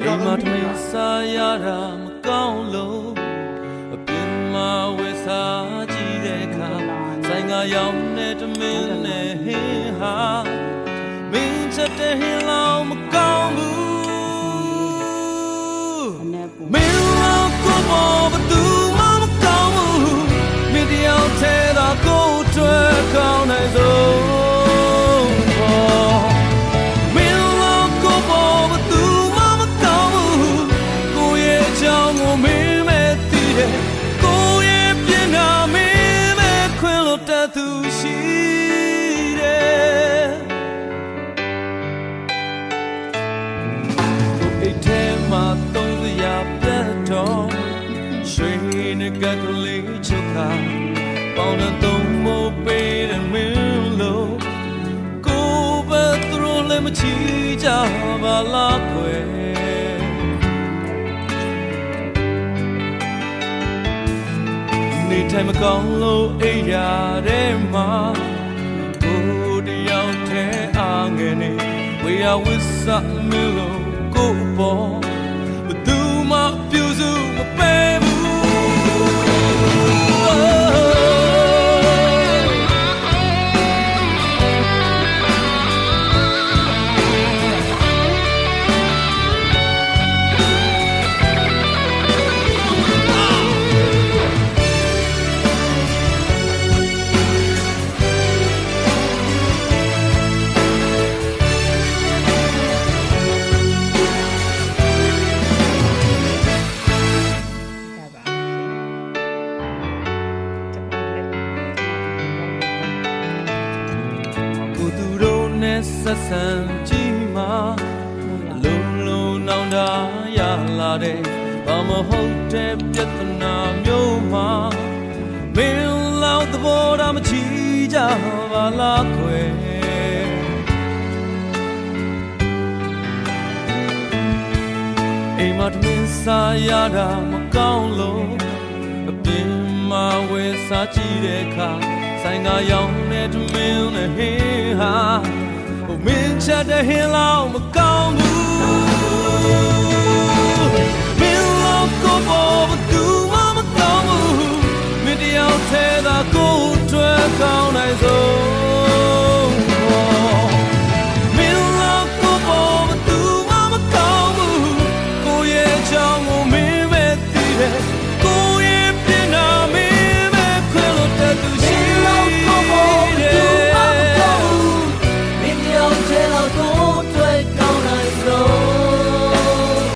အိမ်မှာတမင်စားရတာမကောင်းလို့အပြင်မှာဝယ်စားကြည့်တဲ့အခါဆိုင်ကရောင်းတဲ့တမင်နဲ့ဟင်းဟာမင်းချက်တဲ့ဟင်းလောင်မကောင်းဘူးမင်းလောင်ကိုပေါ်ဘသူမှမကောင်းဘူးမင်းတယောက်ထဲသာကိုယ်တွေ့ကောင်းနိုင်ဆုံးသူရှိတယ်အိတ်ထဲမှာသုံးစရာပြတ်တော့ရွှေနဲ့ကကလေးချုပ်ခါပေါင်းတဲ့သုံးမိုးပေးတဲ့မင်းလို့ကိုယ်ပဲသူတို့လည်းမချီကြပါလားကွယ်နေထိုင်မကောင်းလို့အိပ်ရတဲ့မှာကိုတယောက်တည်းအားငယ်နေဝေယဝိဆာမလို့ကိုပေါ်ဘသူမှပြုစုမပေးဘူးဆက်ဆံကြည့်မှာလုံးလုံးနောင်တရလာတဲ့ဘာမဟုတ်တဲ့ပြဿနာမျိုးမှာမင်းလောက်သဘောထားမချီကြပါလားခွဲအိမ်မှာတမင်စားရတာမကောင်းလို့အပြင်မှာဝယ်စားကြည့်တဲ့အခါဆိုင်ကရောင်းတဲ့တမင်နဲ့ဟင်းဟာမင်းချက်တဲ့ဟင်းလောင်မကောင်းဘူး